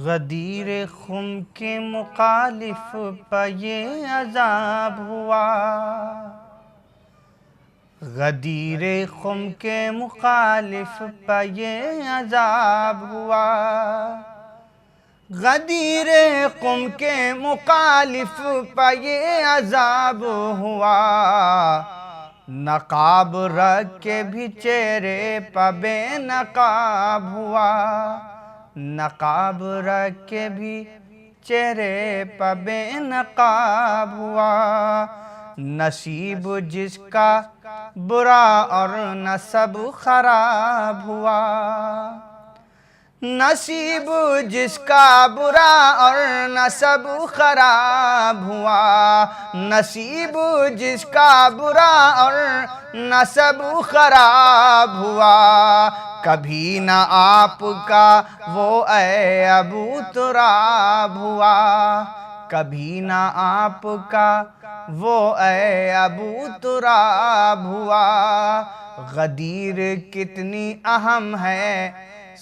غدیر خم کے مخالف پہ یہ عذاب ہوا، غدیر خم کے مخالف پہ یہ عذاب ہوا، غدیر خم کے مخالف پہ یہ عذاب ہوا، نقاب رکھ کے بھی چہرے پہ بے نقاب ہوا، نقاب رکھ کے بھی چہرے پہ بے نقاب ہوا، نصیب جس کا برا اور نسب خراب ہوا، نصیب جس کا برا اور نسب خراب ہوا، نصیب جس کا برا اور نسب خراب ہوا، کبھی نہ آپ کا وہ اے ابو تراب ہوا، کبھی نہ آپ کا وہ اے ابو تراب ہوا، غدیر کتنی اہم ہے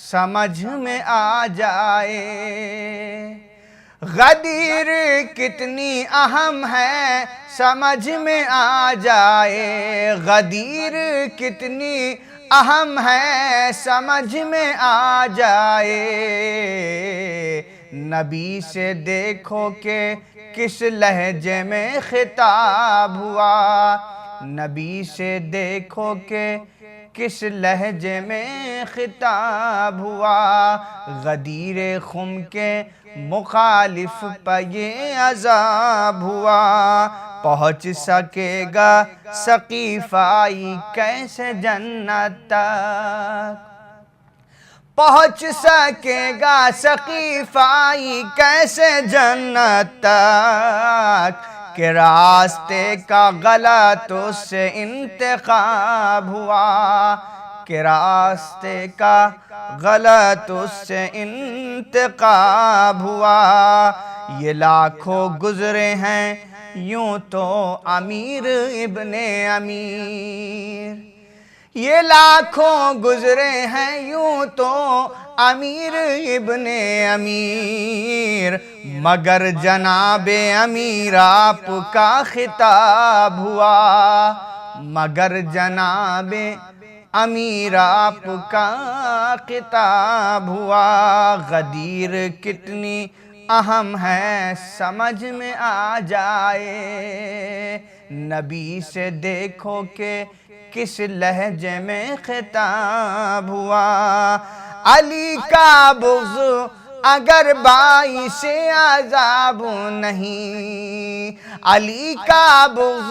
سمجھ میں آ جائے، غدیر کتنی اہم ہے سمجھ میں آ جائے، غدیر کتنی اہم ہے سمجھ میں آ جائے، نبی سے دیکھو کہ کس لہجے میں خطاب ہوا، نبی سے دیکھو کہ کس لہجے میں خطاب ہوا، غدیر خم کے مخالف پہ یہ عذاب ہوا، پہنچ سکے گا سقیفائی کیسے جنت تک، پہنچ سکے گا سقیفائی کیسے جنت تک، کہ راستے کا غلط اس سے انتخاب ہوا، کہ راستے کا غلط اس سے انتخاب ہوا، یہ لاکھوں گزرے ہیں یوں تو امیر ابن امیر، یہ لاکھوں گزرے ہیں یوں تو امیر ابن امیر، مگر جناب امیر آپ کا خطاب ہوا، مگر جناب امیر آپ کا خطاب ہوا، غدیر کتنی اہم ہے سمجھ میں آ جائے، نبی سے دیکھو کہ کس لہجے میں خطاب ہوا، علی کا بغض اگر باعث عذاب نہیں، علی کا بغض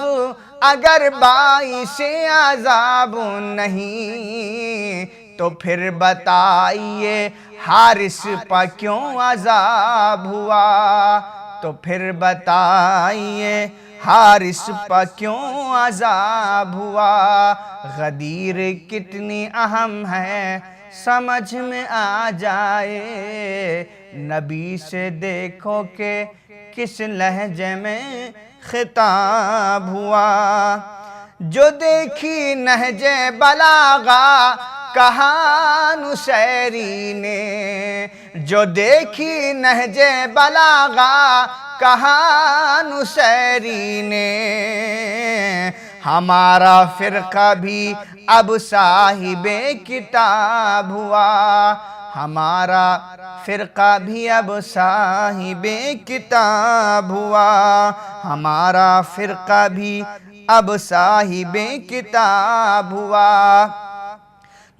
اگر باعث عذاب نہیں، تو پھر بتائیے حارث پہ کیوں عذاب ہوا، تو پھر بتائیے حارث پہ کیوں عذاب ہوا، غدیر کتنی اہم ہے سمجھ میں آ جائے، نبی سے دیکھو کہ کس لہجے میں خطاب ہوا، جو دیکھی نہج بلاغہ کہا نصیری نے، جو دیکھی نہج بلاغہ کہا نصیری نے، ہمارا فرقہ بھی اب صاحب کتاب ہوا، ہمارا فرقہ بھی اب صاحب کتاب ہوا، ہمارا فرقہ بھی اب صاحب کتاب ہوا،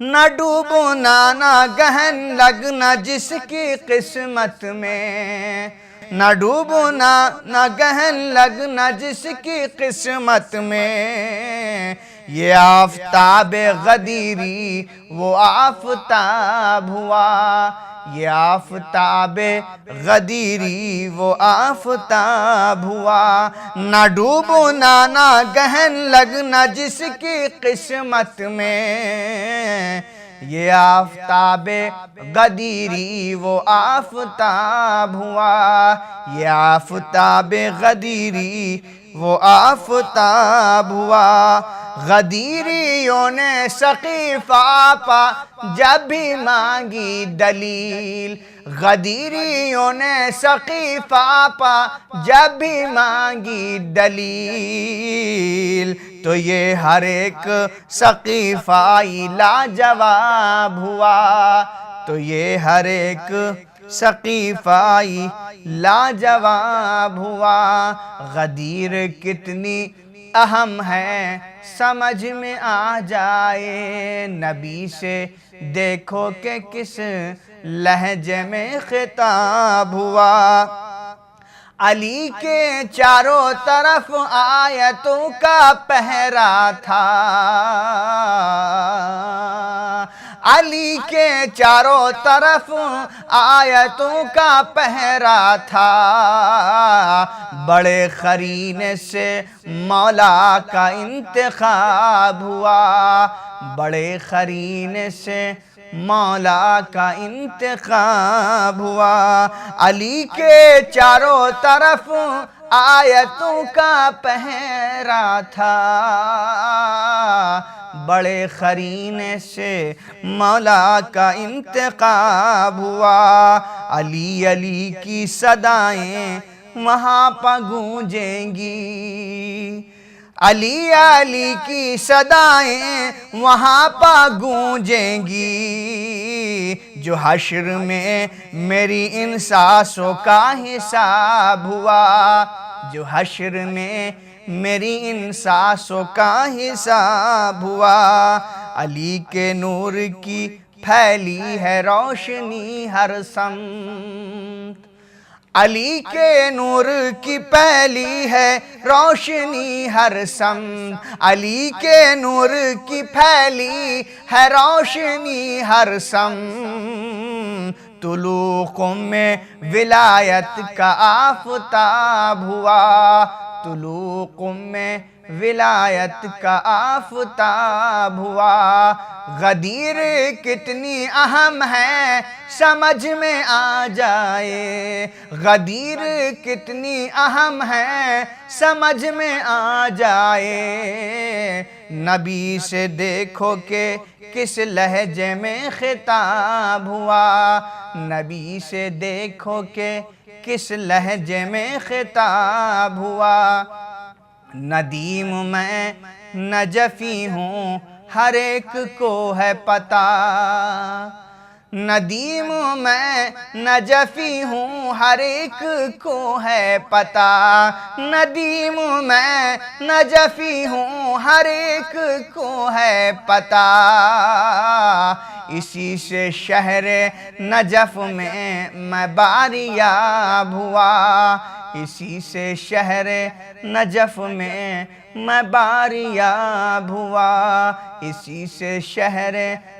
نہ ڈوبنا نہ گہن لگنا جس کی قسمت میں، نہ ڈوبنا نہ گہن لگنا جس کی قسمت میں، یہ آفتاب غدیری وہ آفتاب ہوا، یہ آفتاب غدیری وہ آفتاب ہوا، نہ ڈوبنا نہ گہن لگنا جس کی قسمت میں، یہ آفتاب غدیری وہ آفتاب ہوا، یہ آفتاب غدیری وہ آفتاب ہوا۔ غدیریوں نے سقیفہ پا جب بھی مانگی دلیل، غدیریوں نے سقیفہ پا جب بھی مانگی دلیل، تو یہ ہر ایک سقیفائی لاجواب ہوا، تو یہ ہر ایک سقیفائی لاجواب ہوا۔ غدیر کتنی اہم ہے سمجھ میں آ جائے، نبی سے دیکھو کہ کس لہجے میں خطاب ہوا۔ علی کے چاروں طرف آیتوں کا پہرا تھا، علی کے چاروں طرف آیتوں کا پہرا تھا، بڑے قرینے سے مولا کا انتخاب ہوا، بڑے قرینے سے مولا کا انتخاب ہوا۔ علی کے چاروں طرف آیتوں کا پہرا تھا، بڑے قرینے سے مولا کا انتخاب ہوا۔ علی علی کی صدائیں وہاں پہ گونجیں گی، علی علی کی صدائیں وہاں پہ گونجیں گی، جو حشر میں میری ان سانسوں کا حساب ہوا، جو حشر میں میری ان سانسوں کا حساب ہوا۔ علی کے نور کی پھیلی ہے روشنی ہر سمت، علی کے نور کی پھیلی ہے روشنی ہر سمت، علی کے نور کی پھیلی ہے روشنی ہر سمت، طلوع میں ولایت کا آفتاب ہوا، طلوع میں ولایت کا آفتاب ہوا۔ غدیر کتنی اہم ہے سمجھ میں آ جائے، غدیر کتنی اہم ہے سمجھ میں آ جائے، نبی سے دیکھو کہ کس لہجے میں خطاب ہوا، نبی سے دیکھو کہ کس لہجے میں خطاب ہوا۔ ندیم میں نجفی ہوں ہر ایک کو ہے پتہ، ندیم میں نجفی ہوں ہر ایک کو ہے پتہ، ندیم میں نجفی ہوں ہر ایک کو ہے پتہ، اسی سے شہر نجف میں باریاب ہوا، اسی سے شہر نجف میں باریاب ہوا، اسی سے شہر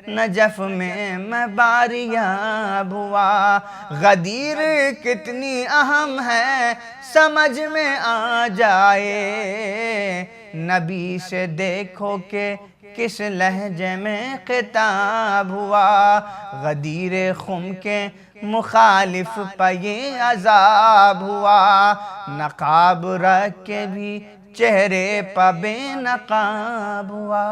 نجف میں باریاب ہوا۔ غدیر کتنی اہم ہے سمجھ میں آ جائے، نبی سے دیکھو کہ کس لہجے میں خطاب ہوا، غدیر خم کے مخالف پہ یہ عذاب ہوا، نقاب رکھ کے بھی چہرے پہ بے نقاب ہوا۔